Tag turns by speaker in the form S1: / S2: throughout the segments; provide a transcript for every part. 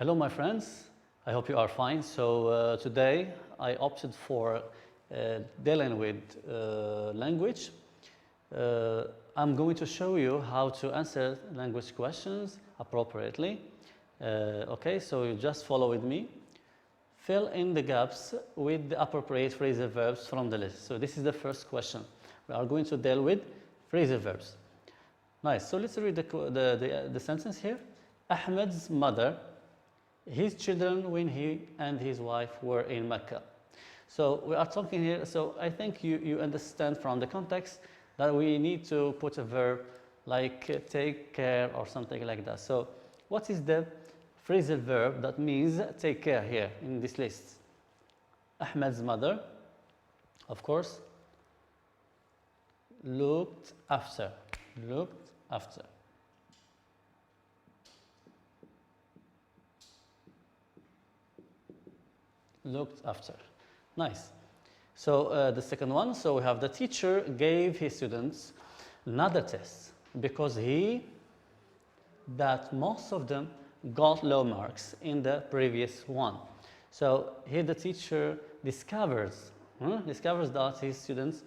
S1: Hello, my friends. I hope you are fine. So today I opted for dealing with language. I'm going to show you how to answer language questions appropriately. Okay, so you just follow with me. Fill in the gaps with the appropriate phrasal verbs from the list. So this is the first question. We are going to deal with phrasal verbs. Nice. So let's read the sentence here. Ahmed's mother, his children when he and his wife were in Mecca. So we are talking here, so I think you understand from the context that we need to put a verb like take care or something like that. So what is the phrasal verb that means take care here in this list? Ahmed's mother, of course, looked after, looked after. Looked after. Nice. So the second one, so we have the teacher gave his students another test because that most of them got low marks in the previous one. So here the teacher discovers that his students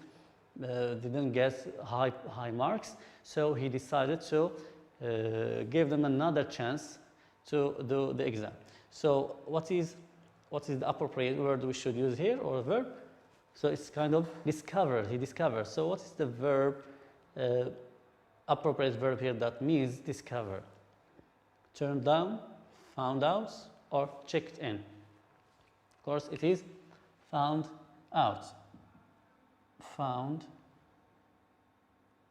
S1: didn't get high marks, so he decided to give them another chance to do the exam. So what is the appropriate word we should use here, or verb? So it's kind of discovered, he discovered. So what is the verb, appropriate verb here that means discover? Turned down, found out, or checked in? Of course, it is found out. Found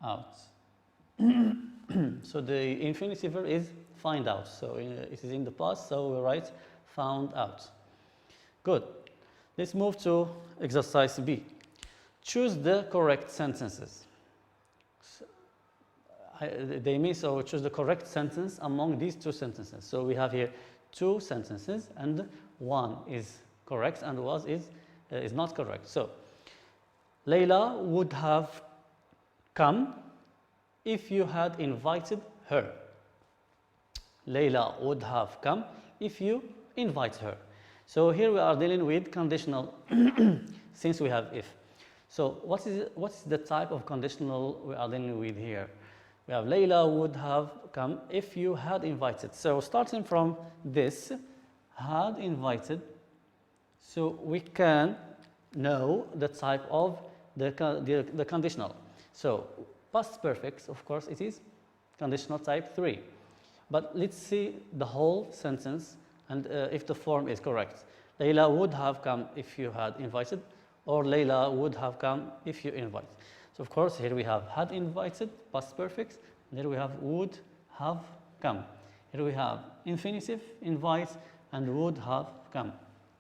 S1: out. So the infinitive verb is find out. So it is in the past, so we write found out. Good. Let's move to exercise B. Choose the correct sentences. They mean so choose the correct sentence among these two sentences. So we have here two sentences and one is correct and one is not correct. So Layla would have come if you had invited her. Layla would have come if you invite her. So here we are dealing with conditional since we have if. So what is the type of conditional we are dealing with here? We have Layla would have come if you had invited. So starting from this, had invited, so we can know the type of the conditional. So past perfect, of course, it is conditional type 3. But let's see the whole sentence and if the form is correct. Layla would have come if you had invited, or Layla would have come if you invite. So of course here we have had invited, past perfect, and here we have would have come. Here we have infinitive, invite, and would have come.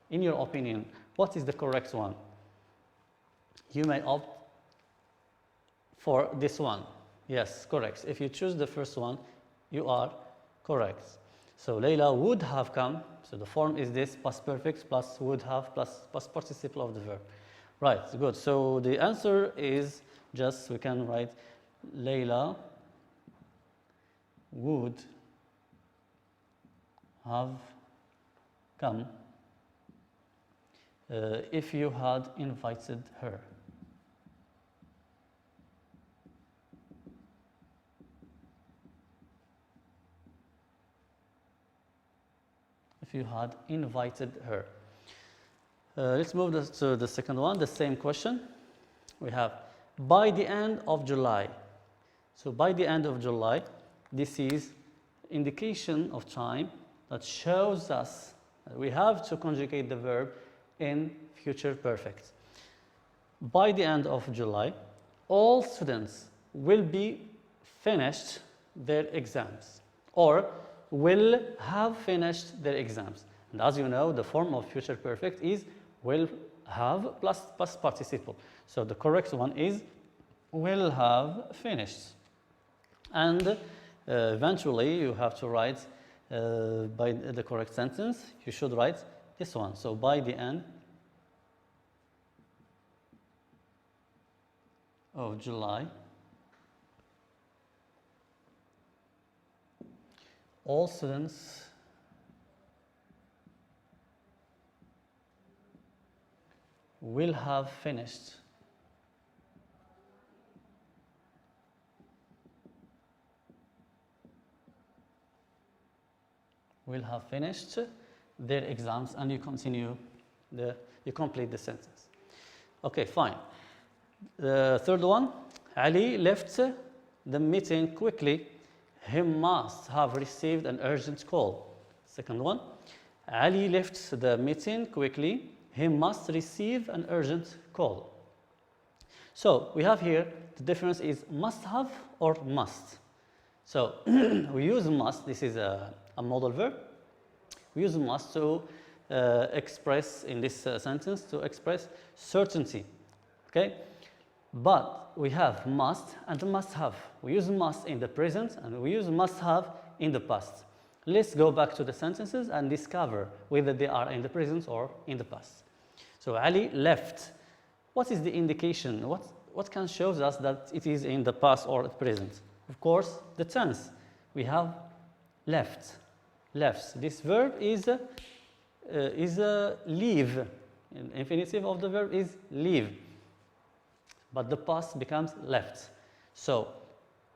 S1: In your opinion, what is the correct one? You may opt for this one. Yes, correct. If you choose the first one, you are correct. So Layla would have come, so the form is this, past perfect plus would have plus past participle of the verb. Right, good. So the answer is just, we can write Layla would have come if you had invited her. If you had invited her. Let's move to the second one, the same question. We have by the end of July. So by the end of July, this is indication of time that shows us that we have to conjugate the verb in future perfect. By the end of July, all students will be finished their exams, or will have finished their exams. And as you know, the form of future perfect is will have plus past participle. So the correct one is will have finished. And eventually you have to write by the correct sentence, you should write this one. So by the end of July, all students will have finished. Will have finished their exams, and you continue you complete the sentence. Okay, fine. The third one, Ali left the meeting quickly. He must have received an urgent call. Second one, Ali left the meeting quickly. He must receive an urgent call. So we have here, the difference is must have or must. So we use must, this is a modal verb. We use must to express, in this sentence, to express certainty, okay? But we have must and must have. We use must in the present and we use must have in the past. Let's go back to the sentences and discover whether they are in the present or in the past. So Ali left. What is the indication? What can show us that it is in the past or the present? Of course, the tense. We have left. Left. This verb is leave. The infinitive of the verb is leave. But the past becomes left. So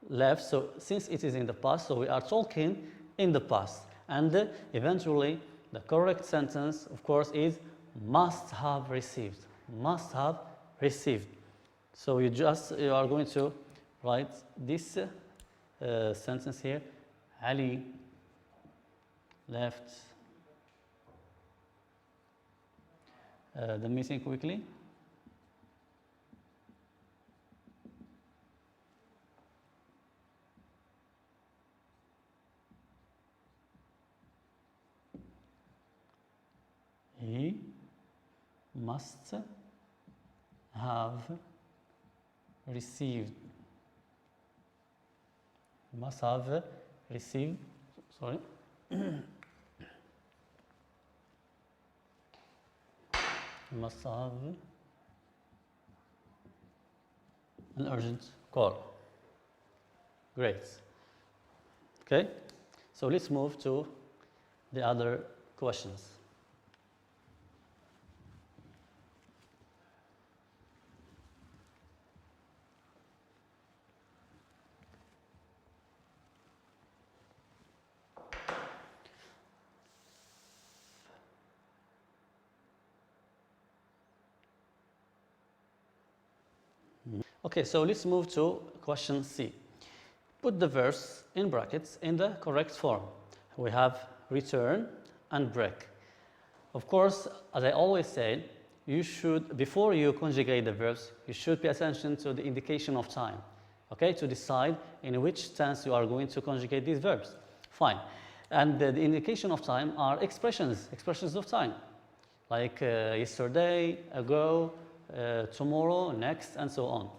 S1: left, so since it is in the past, so we are talking in the past. And eventually, the correct sentence, of course, is must have received. Must have received. So you are going to write this sentence here. Ali left the meeting quickly. He must have received. Must have received. Sorry. Must have an urgent call. Great. Okay. So let's move to the other questions. Okay, so let's move to question C. Put the verbs in brackets in the correct form. We have return and break. Of course, as I always say, you should, before you conjugate the verbs, you should pay attention to the indication of time, okay, to decide in which tense you are going to conjugate these verbs. Fine. And the indication of time are expressions of time, like yesterday, ago, tomorrow, next, and so on.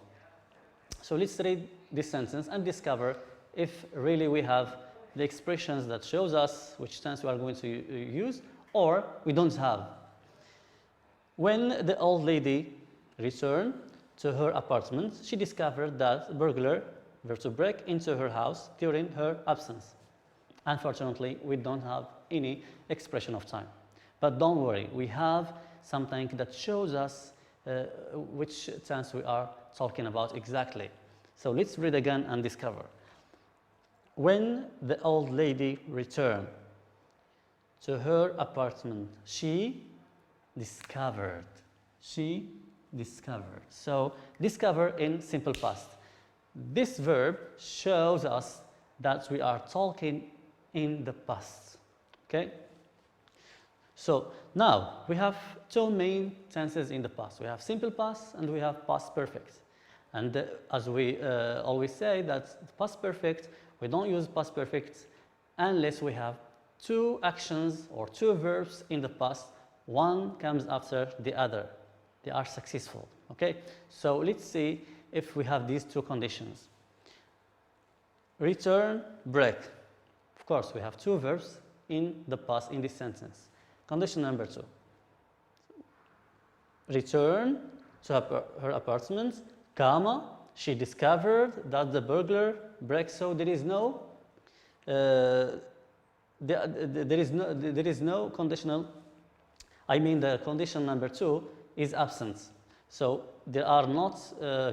S1: So let's read this sentence and discover if really we have the expressions that shows us which tense we are going to use or we don't have. When the old lady returned to her apartment, she discovered that burglar were to break into her house during her absence. Unfortunately, we don't have any expression of time. But don't worry, we have something that shows us which tense we are talking about exactly. So let's read again and discover. When the old lady returned to her apartment, she discovered. She discovered. So discover in simple past. This verb shows us that we are talking in the past. Okay? So now we have two main tenses in the past. We have simple past and we have past perfect. And as we always say, that past perfect, we don't use past perfect unless we have two actions or two verbs in the past. One comes after the other. They are successful. Okay? So let's see if we have these two conditions. Return, break. Of course, we have two verbs in the past in this sentence. Condition number 2. Return to her apartment, comma, she discovered that the burglar breaks, so there is no conditional. I mean, the condition number 2 is absent. So they are not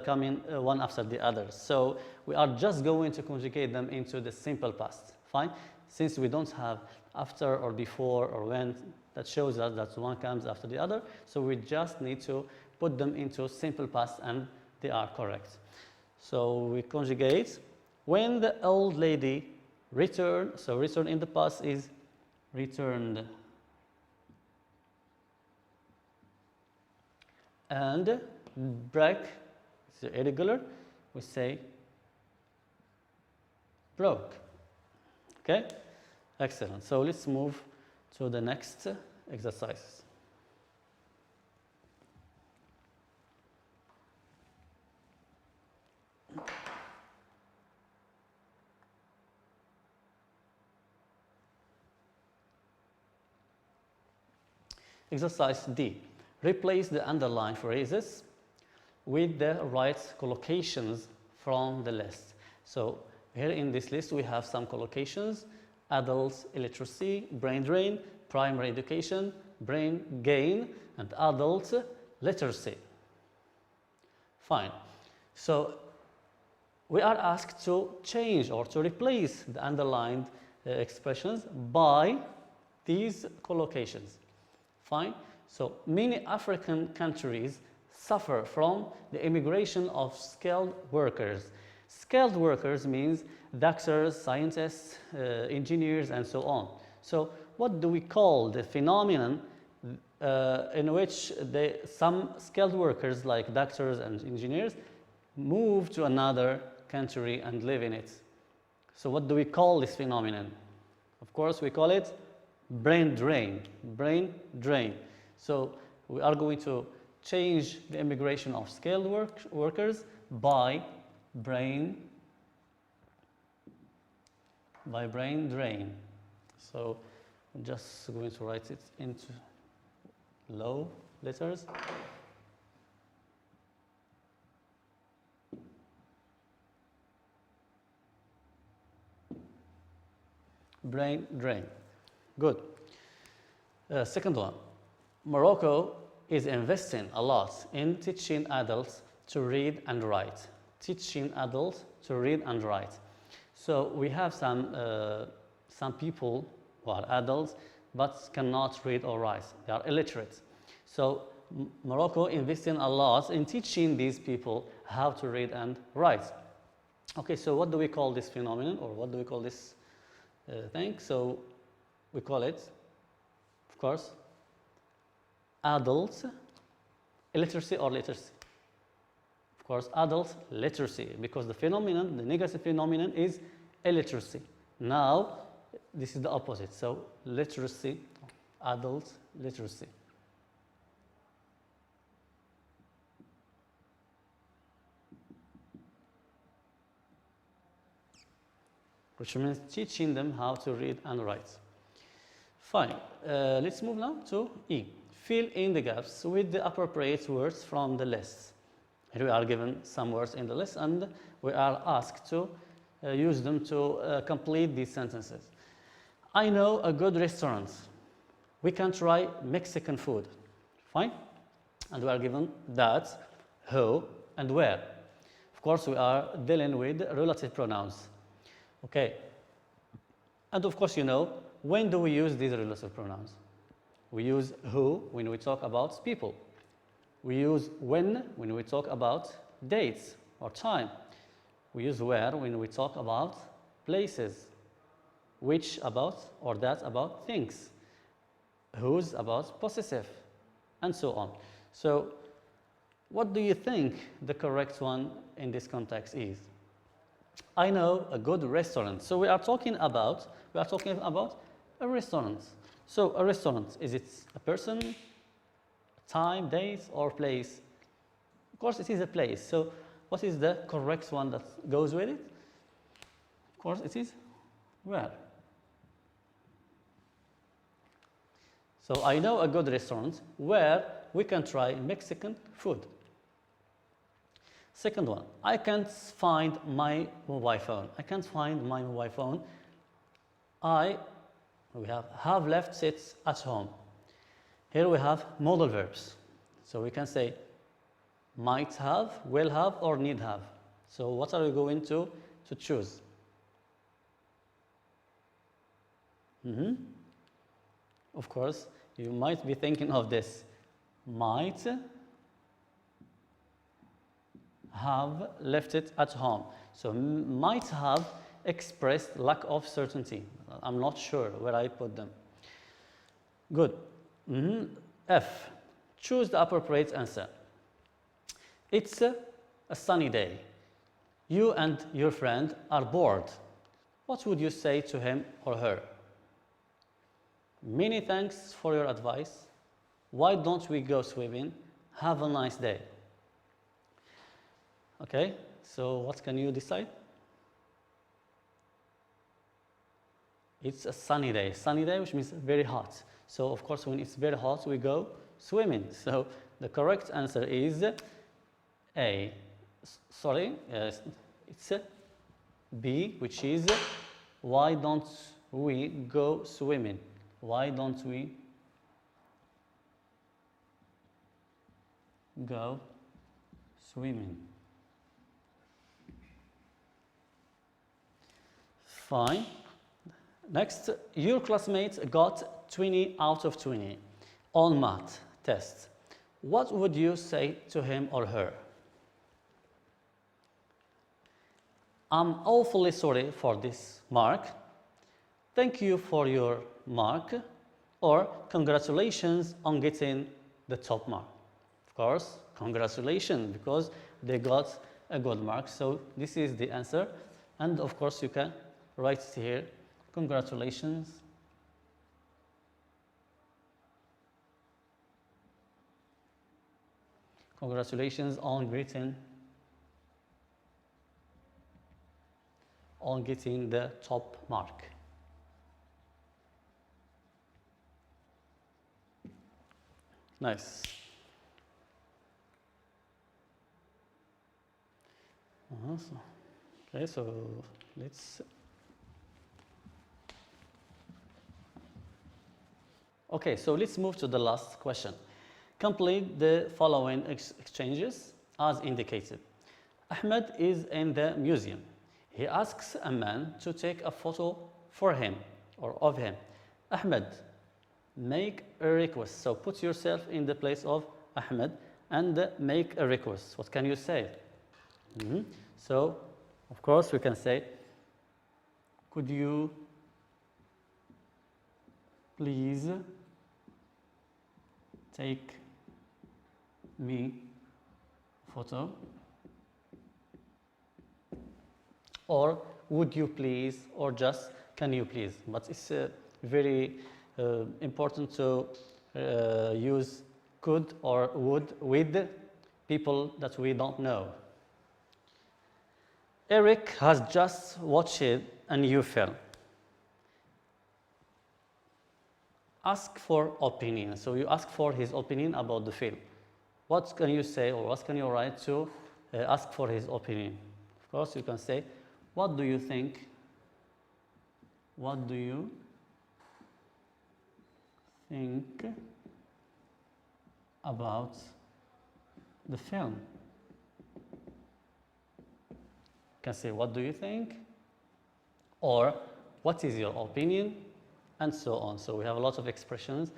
S1: coming one after the other. So we are just going to conjugate them into the simple past. Fine? Since we don't have after or before or when, that shows us that one comes after the other. So we just need to put them into simple past and they are correct. So we conjugate. When the old lady returned, so return in the past is returned. And break, it's irregular, we say broke. Okay? Excellent. So let's move to the next exercises. Exercise D. Replace the underlined phrases with the right collocations from the list. So here in this list we have some collocations: adults, illiteracy, brain drain, primary education, brain gain, and adult literacy. Fine. So we are asked to change or to replace the underlined expressions by these collocations. Fine. So many African countries suffer from the immigration of skilled workers. Skilled workers means doctors, scientists, engineers, and so on. So what do we call the phenomenon in which some skilled workers like doctors and engineers move to another country and live in it? So what do we call this phenomenon? Of course, we call it brain drain. Brain drain. So we are going to change the immigration of skilled workers by brain drain. So I'm just going to write it into low letters. Brain drain. Good. Second one. Morocco is investing a lot in teaching adults to read and write. Teaching adults to read and write. So we have some people who are adults but cannot read or write. They are illiterate. So Morocco investing a lot in teaching these people how to read and write. Okay, so what do we call this phenomenon, or what do we call this thing? So we call it, of course, adult illiteracy or literacy. Of course, adult literacy, because the phenomenon, the negative phenomenon, is illiteracy. Now, this is the opposite. So, literacy, adult literacy. Which means teaching them how to read and write. Fine. Let's move now to E. Fill in the gaps with the appropriate words from the list. Here we are given some words in the list and we are asked to use them to complete these sentences. I know a good restaurant. We can try Mexican food. Fine? And we are given that, who, and where. Of course, we are dealing with relative pronouns. Okay. And of course, you know, when do we use these relative pronouns? We use who when we talk about people. We use when we talk about dates or time. We use where when we talk about places. Which about or that about things. Whose about possessive, and so on. So what do you think the correct one in this context is? I know a good restaurant. So we are talking about a restaurant. So a restaurant, is it a person, time, days, or place? Of course it is a place. So what is the correct one that goes with it? Of course it is where. So I know a good restaurant where we can try Mexican food. Second one, I can't find my mobile phone. I can't find my mobile phone. We have left it at home. Here we have modal verbs. So we can say might have, will have, or need have. So what are we going to choose? Of course, you might be thinking of this. Might have left it at home. So might have expressed lack of certainty. I'm not sure where I put them. Good. F. Choose the appropriate answer. It's a sunny day. You and your friend are bored. What would you say to him or her? Many thanks for your advice. Why don't we go swimming? Have a nice day. Okay, so what can you decide? It's a sunny day. Sunny day, which means very hot. So of course, when it's very hot, we go swimming. So the correct answer is A. Sorry, it's B, which is why don't we go swimming? Why don't we go swimming? Fine. Next, your classmates got 20 out of 20 on math test. What would you say to him or her? I'm awfully sorry for this mark. Thank you for your mark. Or congratulations on getting the top mark. Of course, congratulations, because they got a good mark. So this is the answer. And of course, you can write it here. Congratulations. Congratulations on getting the top mark. Nice. Okay, so let's. Okay, so let's move to the last question. Complete the following exchanges as indicated. Ahmed is in the museum. He asks a man to take a photo for him or of him. Ahmed, make a request. So put yourself in the place of Ahmed and make a request. What can you say? So, of course, we can say, could you please take me photo? Or would you please, or just can you please? But it's very important to use could or would with people that we don't know. Eric has just watched a new film. Ask for opinion. So you ask for his opinion about the film. What can you say or what can you write to ask for his opinion? Of course, you can say, what do you think? What do you think about the film? You can say, what do you think? Or, what is your opinion? And so on. So we have a lot of expressions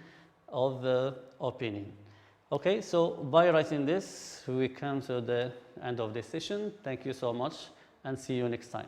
S1: of the opinion. Okay, so by writing this, we come to the end of this session. Thank you so much and see you next time.